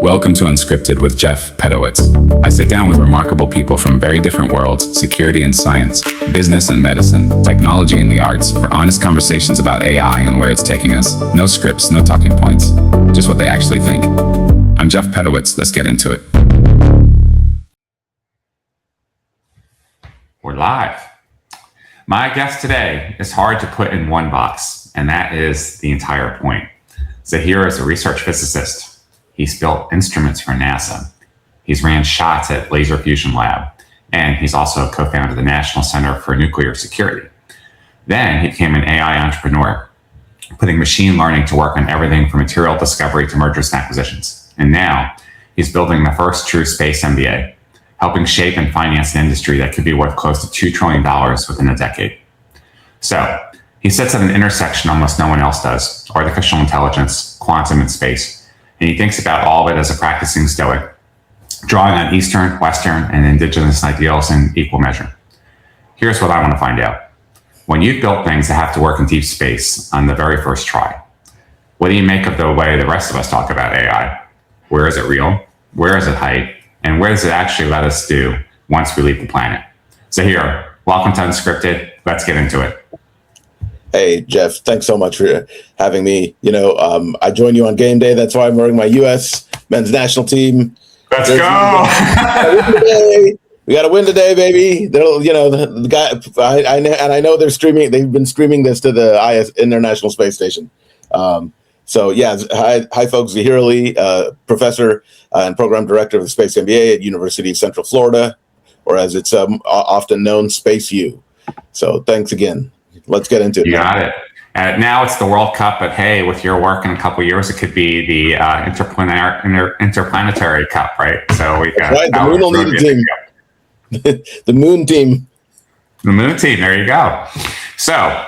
Welcome to Unscripted with Jeff Pedowitz. I sit down with remarkable people from very different worlds, security and science, business and medicine, technology and the arts, for honest conversations about AI and where it's taking us. No scripts, no talking points, just what they actually think. I'm Jeff Pedowitz. Let's get into it. We're live. My guest today is hard to put in one box, and that is the entire point. Zaheer is a research physicist. He's built instruments for NASA. He's ran shots at Laser Fusion Lab, and he's also a co-founder of the National Center for Nuclear Security. Then he became an AI entrepreneur, putting machine learning to work on everything from material discovery to mergers and acquisitions. And now he's building the first true Space MBA, helping shape and finance an industry that could be worth close to $2 trillion within a decade. So he sits at an intersection almost no one else does: artificial intelligence, quantum, and space. And he thinks about all of it as a practicing Stoic, drawing on Eastern, Western, and indigenous ideals in equal measure. Here's what I want to find out. When you've built things that have to work in deep space on the very first try, what do you make of the way the rest of us talk about AI? Where is it real? Where is it hype? And where does it actually let us do once we leave the planet? Zaheer, welcome to Unscripted. Let's get into it. Hey, Jeff, thanks so much for having me. I joined you on game day. That's why I'm wearing my U.S. men's national team. Let's go. We got to win today, baby. The guy, I know they're streaming. They've been streaming this to the International Space Station. Hi, folks. Zaheer Ali, professor and program director of the Space MBA at University of Central Florida, or as it's often known, Space U. So thanks again. Let's get into it. You got it. Now it's the World Cup, but hey, with your work in a couple of years, it could be the interplanetary cup, right? So we got right. The moon will need a team. The moon team. The moon team. There you go. So,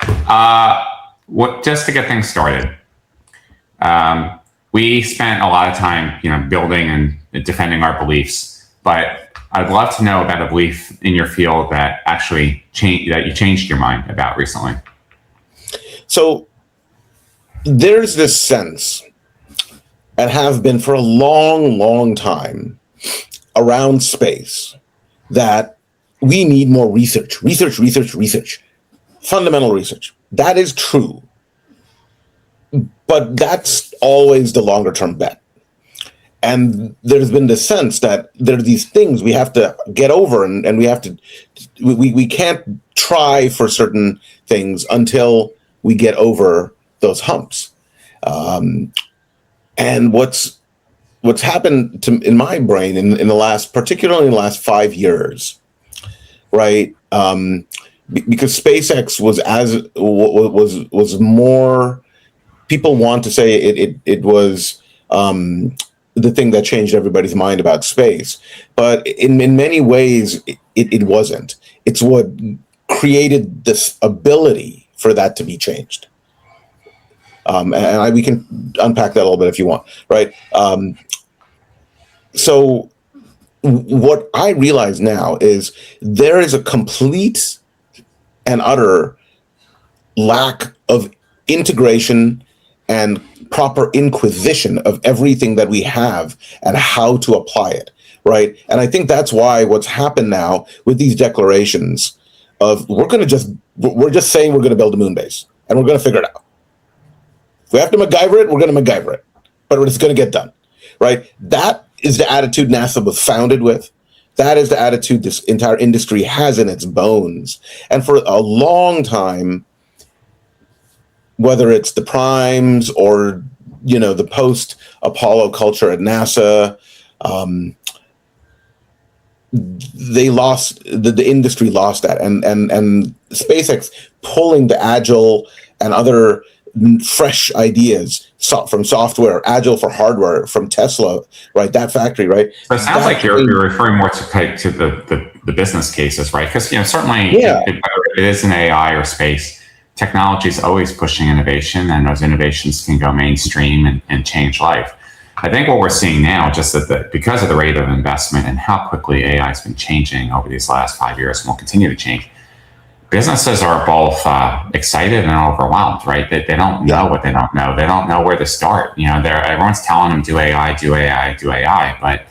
just to get things started, we spent a lot of time, building and defending our beliefs, but I'd love to know about a belief in your field that actually that you changed your mind about recently. So there's this sense, and have been for a long, long time, around space, that we need more research, fundamental research. That is true. But that's always the longer term bet. And there's been the sense that there are these things we have to get over, and we can't try for certain things until we get over those humps. And what's happened in my brain in the particularly in the last 5 years, right? Because SpaceX was more, people want to say it was the thing that changed everybody's mind about space. But in many ways, it wasn't. It's what created this ability for that to be changed. We can unpack that a little bit if you want, right? So what I realize now is there is a complete and utter lack of integration and proper inquisition of everything that we have and how to apply it, right? And I think that's why what's happened now with these declarations of we're just saying we're going to build a moon base and we're going to figure it out. If we have to MacGyver it, we're going to MacGyver it, but it's going to get done, right? That is the attitude NASA was founded with. That is the attitude this entire industry has in its bones. And for a long time, whether it's the primes or, the post-Apollo culture at NASA, they lost, the industry lost that. And SpaceX pulling the agile and other fresh ideas from software, agile for hardware, from Tesla, right? That factory, right? So it sounds like you're referring more to the business cases, right? Because, certainly whether it is in AI or space, technology is always pushing innovation, and those innovations can go mainstream and change life. I think what we're seeing now, just that because of the rate of investment and how quickly AI has been changing over these last 5 years and will continue to change, businesses are both excited and overwhelmed, right? They don't know what they don't know. They don't know where to start. Everyone's telling them do AI, do AI, do AI, but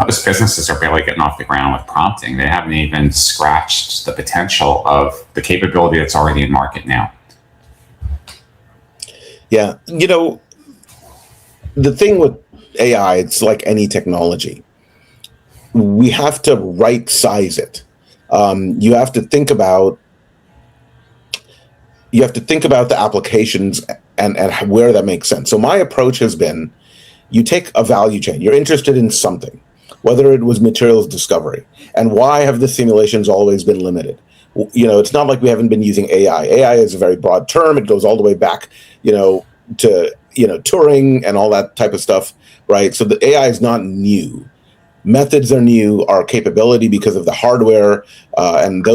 most businesses are barely getting off the ground with prompting. They haven't even scratched the potential of the capability that's already in market now. Yeah, the thing with AI, it's like any technology. We have to right size it. You have to think about the applications and where that makes sense. So my approach has been, you take a value chain. You're interested in something, whether it was materials discovery, and why have the simulations always been limited? It's not like we haven't been using AI. AI is a very broad term. It goes all the way back, to Turing and all that type of stuff, right? So the AI is not new. Methods are new. Our capability, because of the hardware and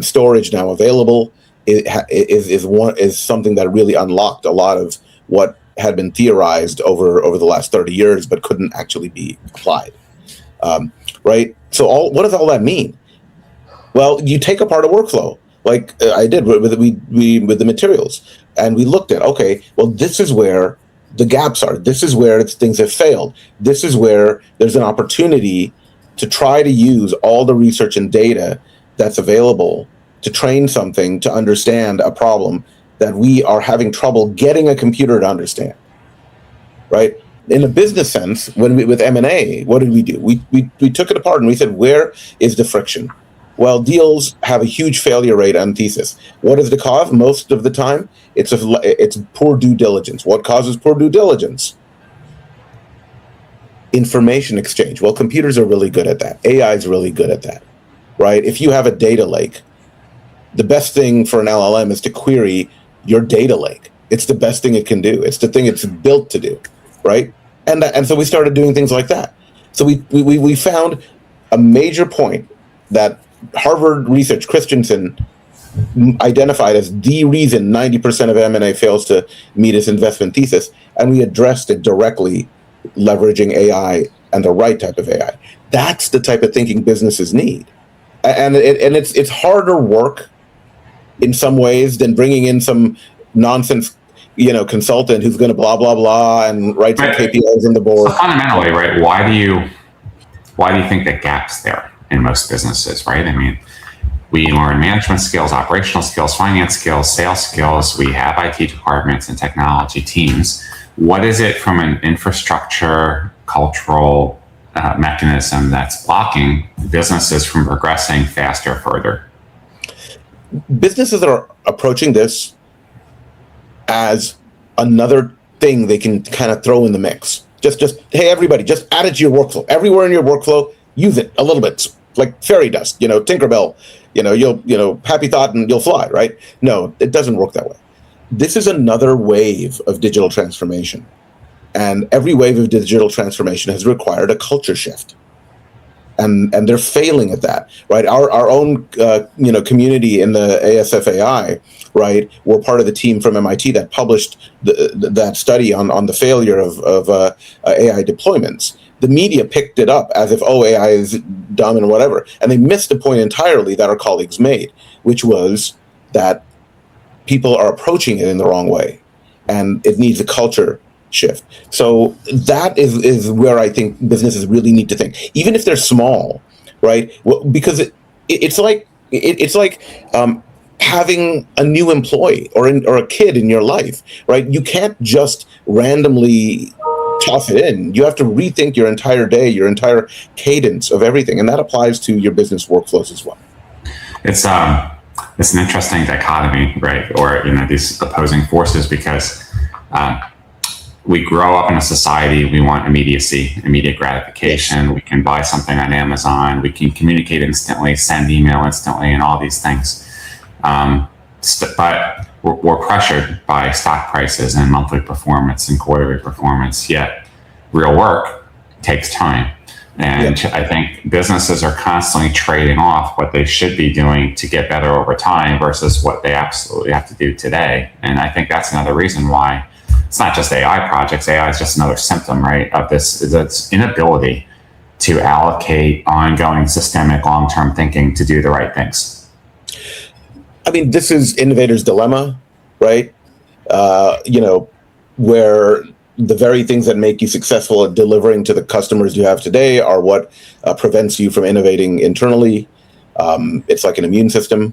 storage now available, is something that really unlocked a lot of what had been theorized over the last 30 years, but couldn't actually be applied. Right? So what does all that mean? Well, you take apart a workflow, like I did with the materials, and we looked at, okay, well, this is where the gaps are. This is where things have failed. This is where there's an opportunity to try to use all the research and data that's available to train something to understand a problem that we are having trouble getting a computer to understand, right? In a business sense, with M&A, what did we do? We took it apart and we said, where is the friction? Well, deals have a huge failure rate on thesis. What is the cause? Most of the time, it's poor due diligence. What causes poor due diligence? Information exchange. Well, computers are really good at that. AI is really good at that, right? If you have a data lake, the best thing for an LLM is to query your data lake. It's the best thing it can do. It's the thing it's built to do, right? And so we started doing things like that. So we found a major point that Harvard research, Christensen, identified as the reason 90% of M&A fails to meet its investment thesis, and we addressed it directly, leveraging AI and the right type of AI. That's the type of thinking businesses need, and it's harder work in some ways than bringing in some nonsense, consultant who's going to blah blah blah and write some KPIs in the board. So fundamentally, right? Why do you think that gap's there in most businesses, right? I mean, we learn management skills, operational skills, finance skills, sales skills. We have IT departments and technology teams. What is it from an infrastructure, cultural mechanism that's blocking businesses from progressing faster, further? Businesses are approaching this as another thing they can kind of throw in the mix. Just hey, everybody, just add it to your workflow. Everywhere in your workflow, use it a little bit, like fairy dust, Tinkerbell, you'll happy thought and you'll fly, right? No, it doesn't work that way. This is another wave of digital transformation. And every wave of digital transformation has required a culture shift. And they're failing at that, right? Our own community in the ASFAI, right? We're part of the team from MIT that published that study on the failure of AI deployments. The media picked it up as if, AI is dumb and whatever, and they missed the point entirely that our colleagues made, which was that people are approaching it in the wrong way, and it needs a culture shift. So that is where I think businesses really need to think, even if they're small, right? Well, because it's like having a new employee or a kid in your life, right? You can't just randomly toss it in. You have to rethink your entire day, your entire cadence of everything, and that applies to your business workflows as well. It's an interesting dichotomy, right? Or these opposing forces, because we grow up in a society, we want immediacy, immediate gratification. Yes. We can buy something on Amazon. We can communicate instantly, send email instantly, and all these things. But we're pressured by stock prices and monthly performance and quarterly performance, yet real work takes time. And I think businesses are constantly trading off what they should be doing to get better over time versus what they absolutely have to do today. And I think that's another reason why it's not just AI projects. AI is just another symptom, right, of this inability to allocate ongoing systemic long-term thinking to do the right things. I mean, this is innovator's dilemma, right? You know, where the very things that make you successful at delivering to the customers you have today are what prevents you from innovating internally. It's like an immune system.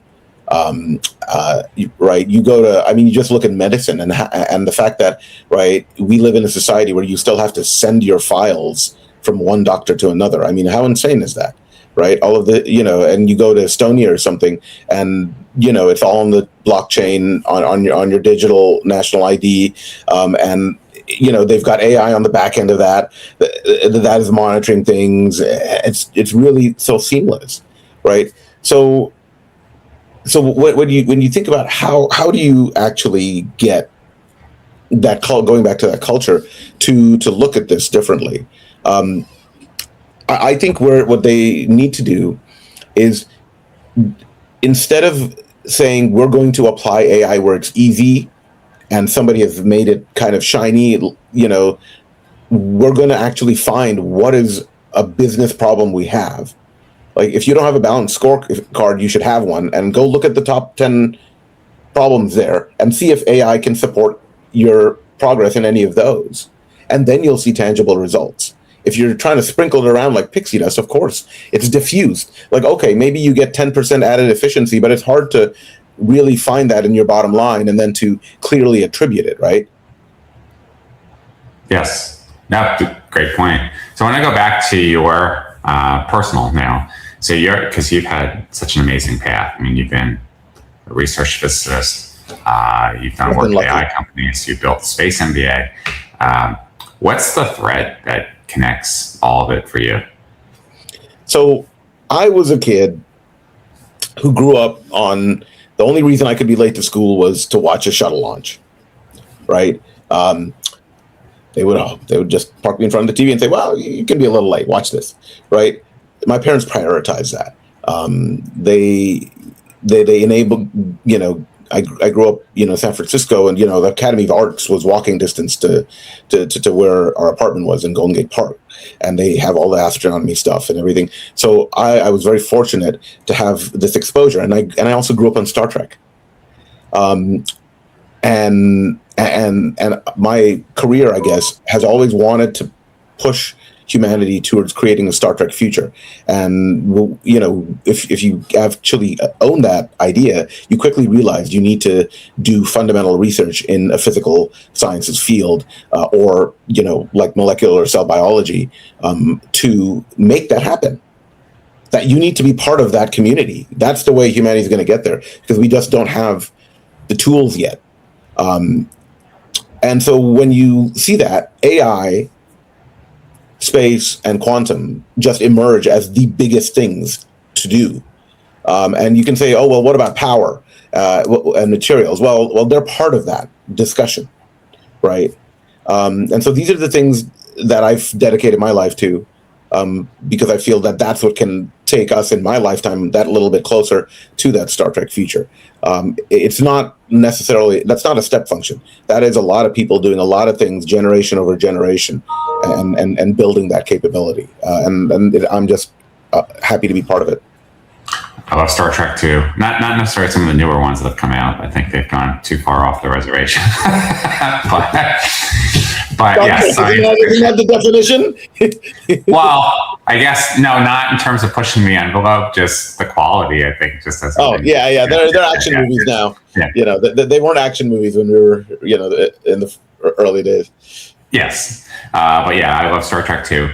Right, you go to, I mean, you just look at medicine and the fact that, right, we live in a society where you still have to send your files from one doctor to another. I mean, how insane is that? Right, all of the, you know, and you go to Estonia or something, and you know, it's all on the blockchain on your digital national ID, and you know, they've got AI on the back end of that that is monitoring things. It's really so seamless, right? So when you think about how do you actually get that going back to that culture to look at this differently? I think what they need to do is, instead of saying we're going to apply AI where it's easy and somebody has made it kind of shiny, you know, we're going to actually find what is a business problem we have. Like, if you don't have a balanced scorecard, you should have one, and go look at the top 10 problems there and see if AI can support your progress in any of those. And then you'll see tangible results. If you're trying to sprinkle it around like pixie dust, of course, it's diffused. Like, okay, maybe you get 10% added efficiency, but it's hard to really find that in your bottom line and then to clearly attribute it, right? Yes. No, great point. So I want to go back to your personal now. So because you've had such an amazing path. I mean, you've been a research physicist. You've done work with AI companies. You built Space MBA. What's the thread that connects all of it for you? So I was a kid who grew up on, the only reason I could be late to school was to watch a shuttle launch, right? They would just park me in front of the TV and say, well, you can be a little late, watch this, right? My parents prioritized that. They enabled, you know, I grew up, you know, San Francisco, and, you know, the Academy of Arts was walking distance to where our apartment was in Golden Gate Park. And they have all the astronomy stuff and everything. So I was very fortunate to have this exposure. And I also grew up on Star Trek. And my career, I guess, has always wanted to push humanity towards creating a Star Trek future. And, you know, if you actually own that idea, you quickly realize you need to do fundamental research in a physical sciences field, or, you know, like molecular or cell biology, to make that happen. That you need to be part of that community. That's the way humanity is going to get there, because we just don't have the tools yet. And so when you see that, AI, space, and quantum just emerge as the biggest things to do. And you can say, oh, well, what about power and materials? Well, they're part of that discussion, right? And so these are the things that I've dedicated my life to, because I feel that that's what can take us in my lifetime that little bit closer to that Star Trek future. It's not necessarily, that's not a step function. That is a lot of people doing a lot of things generation over generation, and building that capability. I'm just happy to be part of it. I love Star Trek too. Not necessarily some of the newer ones that have come out. I think they've gone too far off the reservation. but yes, isn't that the definition? Well, I guess no, not in terms of pushing the envelope. Just the quality, I think, just as. Oh yeah, they're action movies now. Yeah. You know, they weren't action movies when we were, you know, in the early days. Yes, but yeah, I love Star Trek too.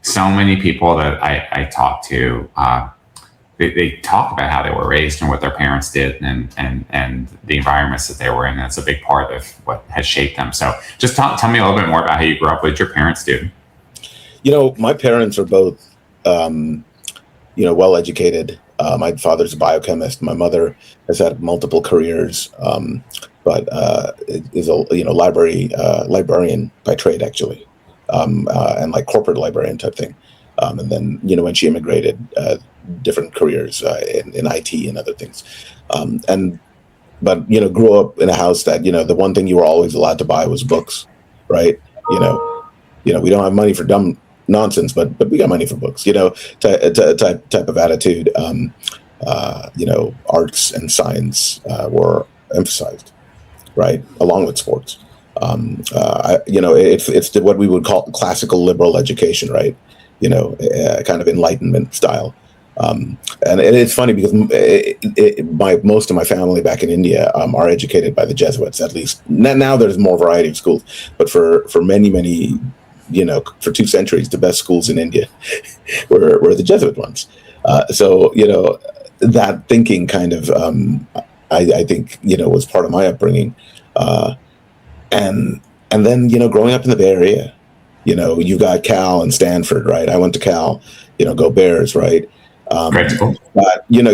So many people that I talk to. They talk about how they were raised and what their parents did, and the environments that they were in. That's a big part of what has shaped them. So just tell me a little bit more about how you grew up. What did your parents do? You know, my parents are both, well educated. My father's a biochemist. My mother has had multiple careers, but is a librarian by trade, actually, and like corporate librarian type thing. And then, when she immigrated, different careers in IT and other things. But grew up in a house that, the one thing you were always allowed to buy was books, right? We don't have money for dumb nonsense, but we got money for books, type of attitude. arts and science were emphasized, right, along with sports. It's what we would call classical liberal education, right? Kind of Enlightenment style. And it's funny because most of my family back in India are educated by the Jesuits. At least now, there's more variety of schools, but for many, for 2 centuries, the best schools in India were the Jesuit ones. So that thinking kind of I think was part of my upbringing, and then growing up in the Bay Area, you've got Cal and Stanford, right? I went to Cal, go Bears, right? Great school. But you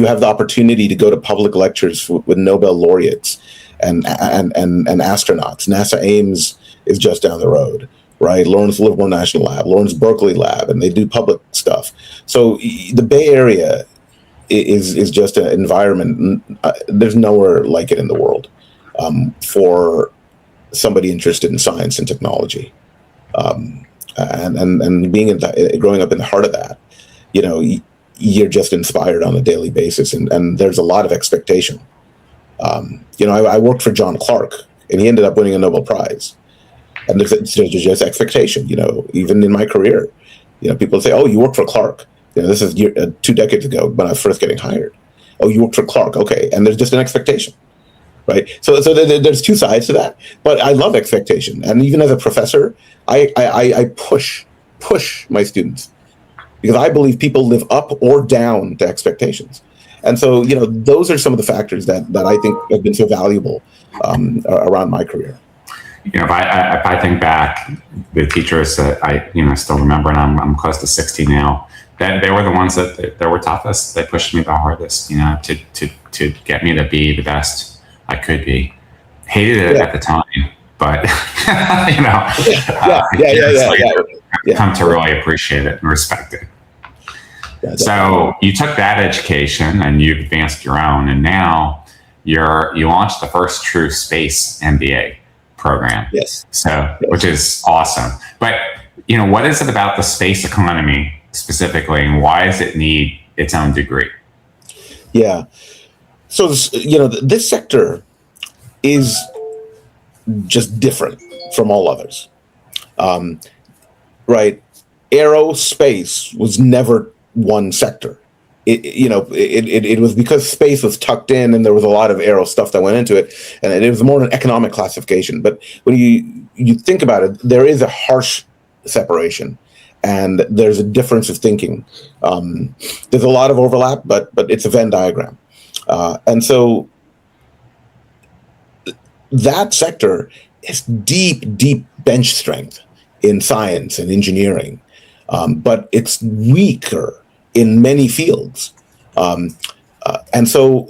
have the opportunity to go to public lectures with Nobel laureates and astronauts. NASA Ames is just down the road, right? Lawrence Livermore National Lab, Lawrence Berkeley Lab, and they do public stuff. So the Bay Area is just an environment. There's nowhere like it in the world for somebody interested in science and technology, and being growing up in the heart of that. You're just inspired on a daily basis, and there's a lot of expectation. I worked for John Clark, and he ended up winning a Nobel Prize. And there's just expectation, even in my career. People say, oh, you work for Clark. This is 2 decades ago when I was first getting hired. Oh, you work for Clark. Okay. And there's just an expectation, right? So there's two sides to that. But I love expectation. And even as a professor, I push my students, because I believe people live up or down to expectations. And so, those are some of the factors that I think have been so valuable around my career. If I think back, the teachers that I still remember, and I'm close to 60 now, that they were the ones that were toughest. They pushed me the hardest, to get me to be the best I could be. Hated it at the time, but come to really appreciate it and respect it. Yeah, so you took that education and you advanced your own, and now you launched the first true Space MBA program. Yes. So, which is awesome. But, what is it about the space economy specifically, and why does it need its own degree? Yeah. So, this sector is just different from all others. Right. Aerospace was never one sector. It was because space was tucked in, and there was a lot of aero stuff that went into it, and it was more an economic classification. But when you think about it, there is a harsh separation, and there's a difference of thinking. There's a lot of overlap, but it's a Venn diagram, and so that sector is deep bench strength in science and engineering, but it's weaker in many fields. And so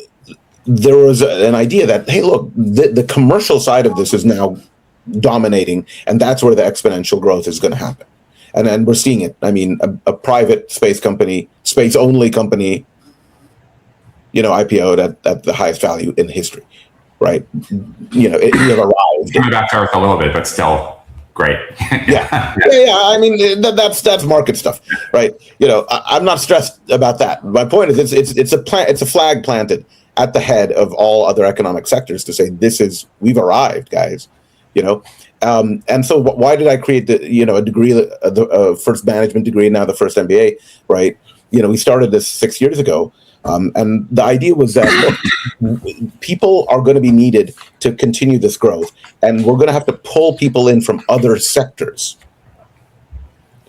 there was an idea that, hey, look, the commercial side of this is now dominating, and that's where the exponential growth is going to happen. And we're seeing it. I mean, a private space company, space-only company, IPO'd at the highest value in history, right? It arrived. Coming back to Earth a little bit, but still great. Yeah. I mean, that's market stuff, right? I'm not stressed about that. My point is, it's a flag planted at the head of all other economic sectors to say, we've arrived, guys. And so why did I create a degree, the first management degree, now the first MBA, right? We started this 6 years ago. And the idea was that people are going to be needed to continue this growth, and we're going to have to pull people in from other sectors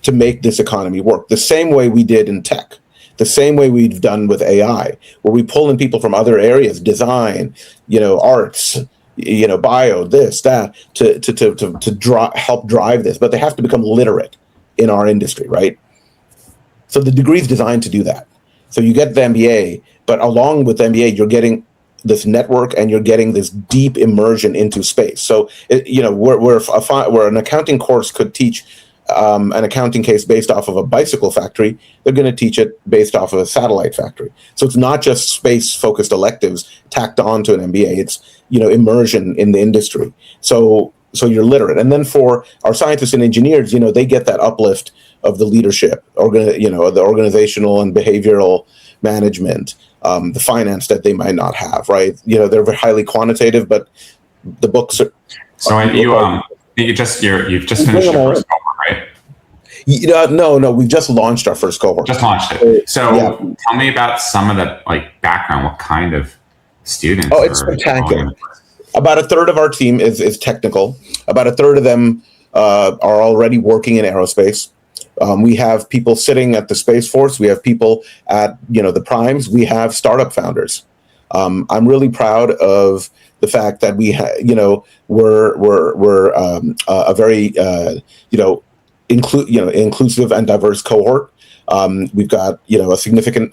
to make this economy work. The same way we did in tech, the same way we've done with AI, where we pull in people from other areas, design, arts, bio, this, that, to help drive this. But they have to become literate in our industry, right? So the degree is designed to do that. So you get the MBA, but along with the MBA, you're getting this network and you're getting this deep immersion into space. So, where an accounting course could teach an accounting case based off of a bicycle factory, they're going to teach it based off of a satellite factory. So it's not just space-focused electives tacked on to an MBA. It's, immersion in the industry. So you're literate. And then for our scientists and engineers, they get that uplift of the leadership, the organizational and behavioral management, the finance that they might not have, right? They're very highly quantitative, but the books are. So you've just finished your first cohort, right? No, we've just launched our first cohort. Just launched it. So tell me about some of the background. What kind of students? Oh, it's spectacular. About a third of our team is technical. About a third of them are already working in aerospace. We have people sitting at the Space Force. We have people at the primes. We have startup founders. I'm really proud of the fact that we're a very inclusive and diverse cohort. We've got a significant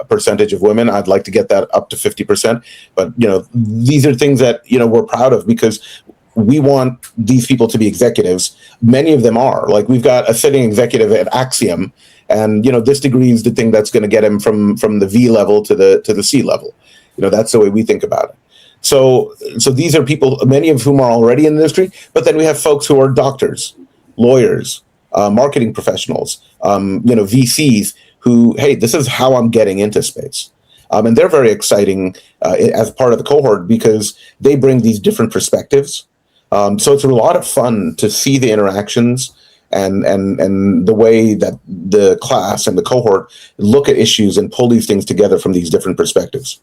percentage of women. I'd like to get that up to 50%. But these are things that we're proud of, because we want these people to be executives. Many of them are. Like, we've got a sitting executive at Axiom, and this degree is the thing that's going to get him from the V level to the C level. That's the way we think about it. So these are people, many of whom are already in the industry, but then we have folks who are doctors, lawyers, marketing professionals, VCs who, hey, this is how I'm getting into space. And they're very exciting as part of the cohort, because they bring these different perspectives. So it's a lot of fun to see the interactions and the way that the class and the cohort look at issues and pull these things together from these different perspectives.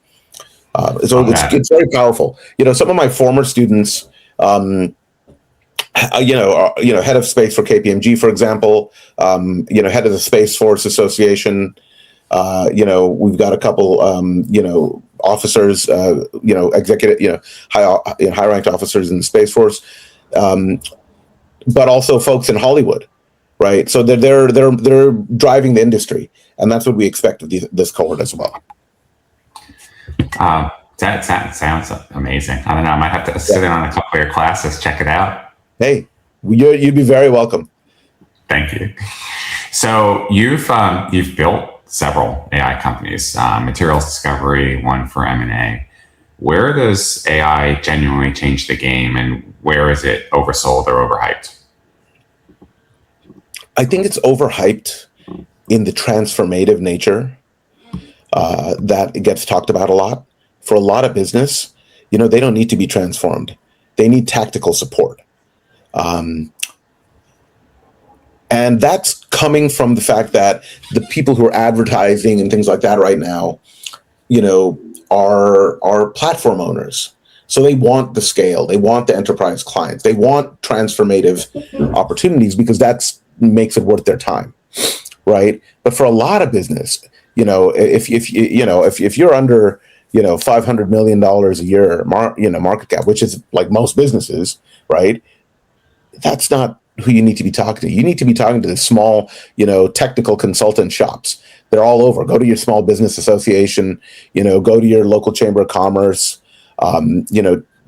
It's very powerful. Some of my former students, head of space for KPMG, for example, head of the Space Force Association. We've got a couple, officers, executive, high ranked officers in the Space Force, but also folks in Hollywood, right? So they're driving the industry, and that's what we expect of this cohort as well. That sounds amazing. I don't know. I might have to sit in on a couple of your classes, check it out. Hey, you'd be very welcome. Thank you. So you've built several AI companies, materials discovery, one for M&A. Where does AI genuinely change the game, and where is it oversold or overhyped? I think it's overhyped in the transformative nature that it gets talked about a lot. For a lot of business, they don't need to be transformed. They need tactical support. And that's coming from the fact that the people who are advertising and things like that right now, are platform owners. So they want the scale, they want the enterprise clients, they want transformative opportunities, because that makes it worth their time, right? But for a lot of business, if you're under $500 million a year, market cap, which is like most businesses, right? That's not who you need to be talking to. You need to be talking to the small, technical consultant shops. They're all over. Go to your small business association, go to your local chamber of commerce,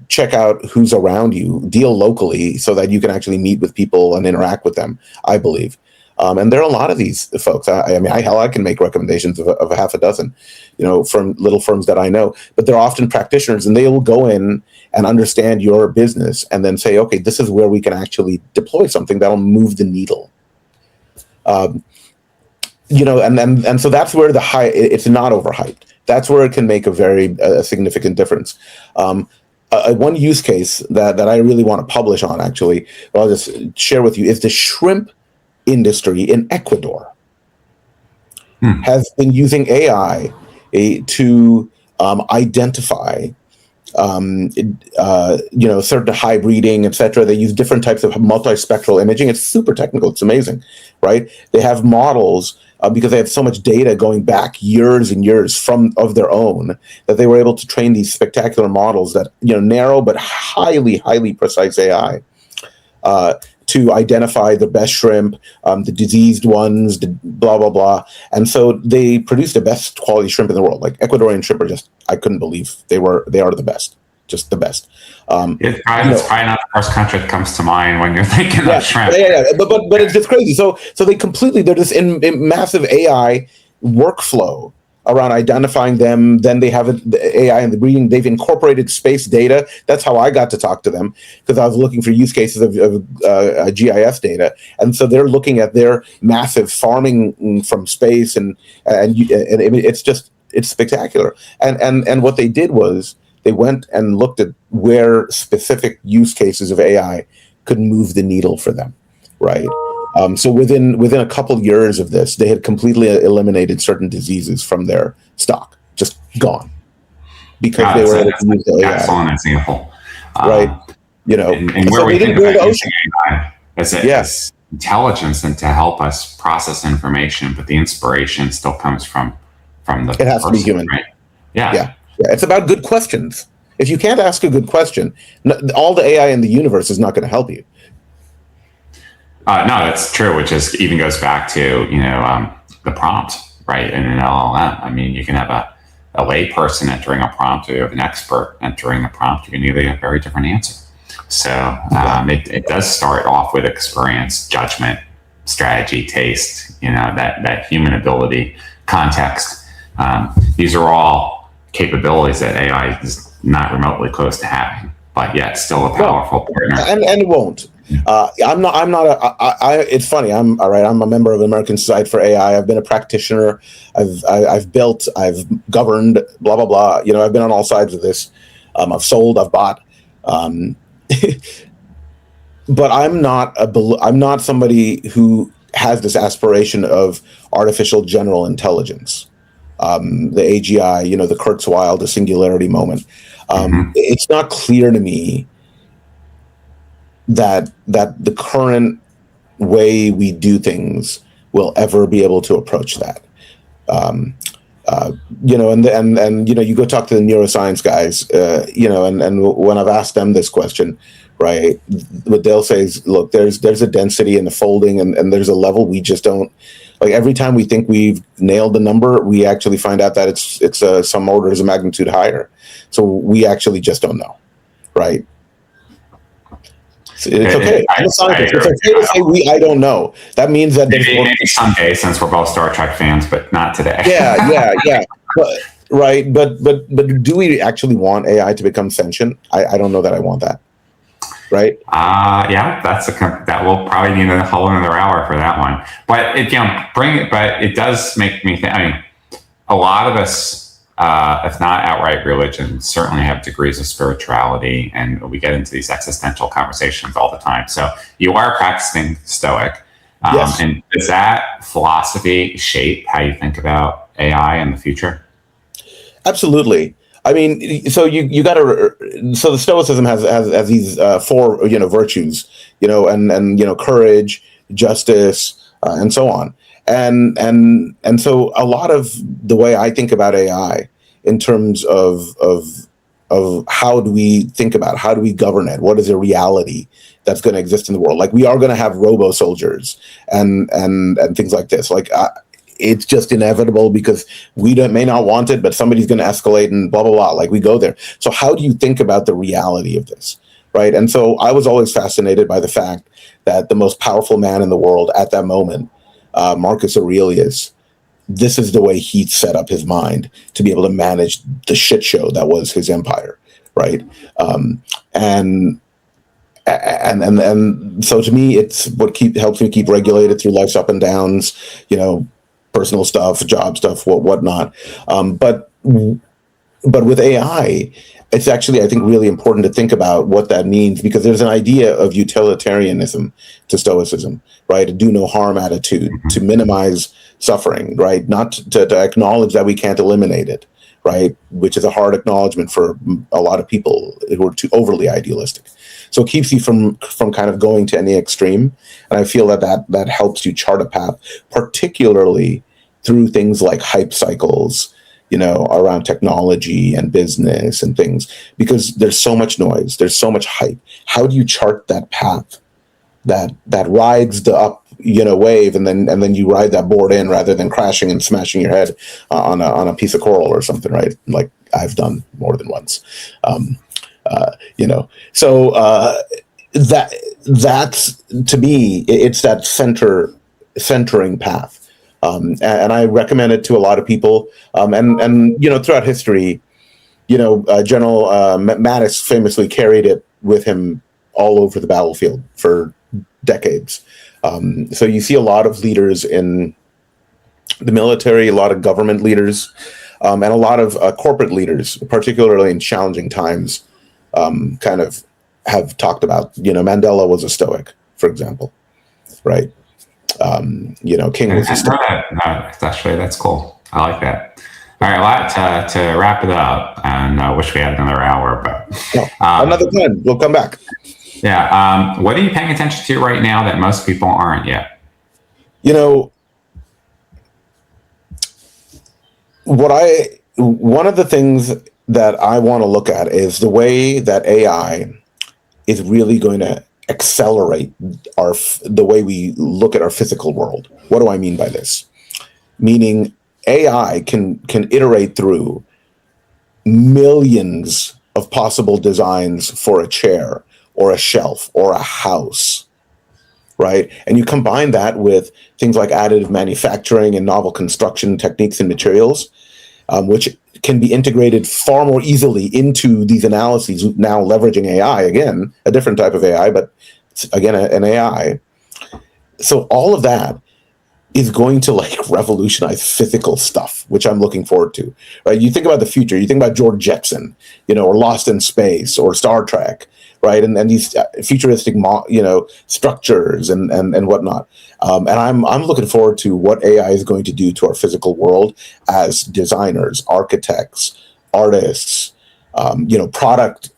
check out who's around you, deal locally so that you can actually meet with people and interact with them, I believe. And there are a lot of these folks. I can make recommendations of a half a dozen, from little firms that I know, but they're often practitioners, and they will go in and understand your business and then say, okay, this is where we can actually deploy something that'll move the needle. And so that's where it's not overhyped. That's where it can make a very significant difference. One use case that I really want to publish on, actually, I'll just share with you, is the shrimp industry in Ecuador has been using AI to identify, certain high breeding, etc. They use different types of multispectral imaging. It's super technical. It's amazing, right? They have models because they have so much data going back years and years of their own, that they were able to train these spectacular models that, narrow but highly, highly precise AI. To identify the best shrimp, the diseased ones, the blah, blah, blah. And so they produce the best quality shrimp in the world. Like, Ecuadorian shrimp are I couldn't believe they are the best, just the best. It's probably not the first country that comes to mind when you're thinking of shrimp. Yeah. But it's just crazy. So they're just in massive AI workflow around identifying them. Then they have the AI and the breeding. They've incorporated space data. That's how I got to talk to them, because I was looking for use cases of GIS data. And so they're looking at their massive farming from space, and it's spectacular. And what they did was they went and looked at where specific use cases of AI could move the needle for them, right? So within a couple years of this, they had completely eliminated certain diseases from their stock, just gone, because they were able to use the AI. Excellent example, right? And where so we think about using AI Yes. as intelligence and to help us process information, but the inspiration still comes from the It has to be human. right? Yeah. It's about good questions. If you can't ask a good question, all the AI in the universe is not going to help you. No, that's true, which even goes back to, the prompt, right? In an LLM. I mean, you can have a lay person entering a prompt, or you have an expert entering a prompt. You can either get a very different answer. So it does start off with experience, judgment, strategy, taste, that human ability, context. These are all capabilities that AI is not remotely close to having, but yet still a powerful partner. And it won't. It's funny. I'm a member of the American Society for AI. I've been a practitioner. I've built, I've governed, blah, blah, blah. I've been on all sides of this. I've sold, I've bought. But I'm not somebody who has this aspiration of artificial general intelligence. The AGI, the Kurzweil, the singularity moment. It's not clear to me that the current way we do things will ever be able to approach that. And you go talk to the neuroscience guys, and when I've asked them this question, right, what they'll say is, look, there's a density in the folding, and there's a level we just don't, like, every time we think we've nailed the number, we actually find out that it's some orders of magnitude higher. So we actually just don't know, right? It's okay. I'm a scientist. It's okay to say I don't know. That means that maybe someday, since we're both Star Trek fans, but not today. Yeah. But do we actually want AI to become sentient? I don't know that I want that. Right? Yeah, that will probably need a whole another hour for that one. But it does make me think. I mean, a lot of us, if not outright religion, certainly have degrees of spirituality, and we get into these existential conversations all the time. So you are practicing Stoic. Yes. And does that philosophy shape how you think about AI in the future? Absolutely. I mean, so you got to. So the Stoicism has these four virtues, and courage, justice, and so on. And so a lot of the way I think about AI in terms of how do we think about it, how do we govern it, what is a reality that's going to exist in the world? Like, we are going to have robo soldiers and things like this. Like, it's just inevitable because we may not want it, but somebody's going to escalate and blah, blah, blah. Like, we go there. So how do you think about the reality of this? Right. And so I was always fascinated by the fact that the most powerful man in the world at that moment, Marcus Aurelius, this is the way he set up his mind to be able to manage the shit show that was his empire. Right. And so to me, it's what helps me keep regulated through life's up and downs, personal stuff, job stuff, whatnot. But with AI, it's actually, I think, really important to think about what that means, because there's an idea of utilitarianism to Stoicism, right? A do no harm attitude, to minimize suffering, right? Not to acknowledge that we can't eliminate it, right? Which is a hard acknowledgement for a lot of people who are too overly idealistic. So it keeps you from kind of going to any extreme. And I feel that helps you chart a path, particularly through things like hype cycles, around technology and business and things, because there's so much noise, there's so much hype. How do you chart that path that rides the up, wave, and then you ride that board in rather than crashing and smashing your head on a piece of coral or something, right? Like I've done more than once. So that's, to me, it's that centering path. and I recommend it to a lot of people. And throughout history, General Mattis famously carried it with him all over the battlefield for decades. So you see a lot of leaders in the military, a lot of government leaders, and a lot of corporate leaders, particularly in challenging times, kind of have talked about, Mandela was a Stoic, for example, right? King was a Stoic. That's cool. I like that. All right, well, to wrap it up, and I wish we had another hour, but another time, we'll come back. Yeah. What are you paying attention to right now that most people aren't yet? One of the things that I want to look at is the way that AI is really going to accelerate the way we look at our physical world. What do I mean by this? Meaning AI can iterate through millions of possible designs for a chair or a shelf or a house, right? And you combine that with things like additive manufacturing and novel construction techniques and materials, which can be integrated far more easily into these analyses, now leveraging AI, again, a different type of AI, but again, an AI. So all of that is going to revolutionize physical stuff, which I'm looking forward to, right? You think about the future, you think about George Jetson, or Lost in Space or Star Trek, right? And these futuristic, structures and whatnot. And I'm looking forward to what AI is going to do to our physical world as designers, architects, artists, product,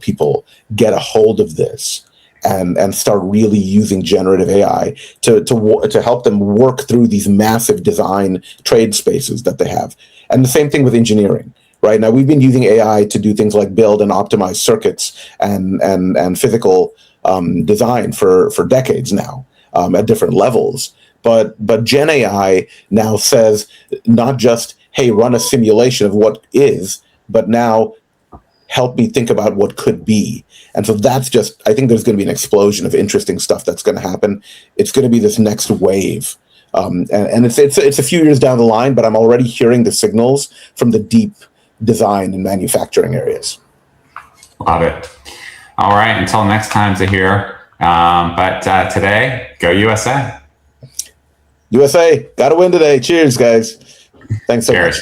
people get a hold of this and start really using generative AI to help them work through these massive design trade spaces that they have. And the same thing with engineering. Right now, we've been using AI to do things like build and optimize circuits and physical design for decades now at different levels. But Gen AI now says not just, hey, run a simulation of what is, but now help me think about what could be. And so I think there's going to be an explosion of interesting stuff that's going to happen. It's going to be this next wave. And it's a few years down the line, but I'm already hearing the signals from the deep design and manufacturing areas. Love it. All right. Until next time, Zaheer. But today, go USA. USA, got to win today. Cheers, guys. Thanks so much.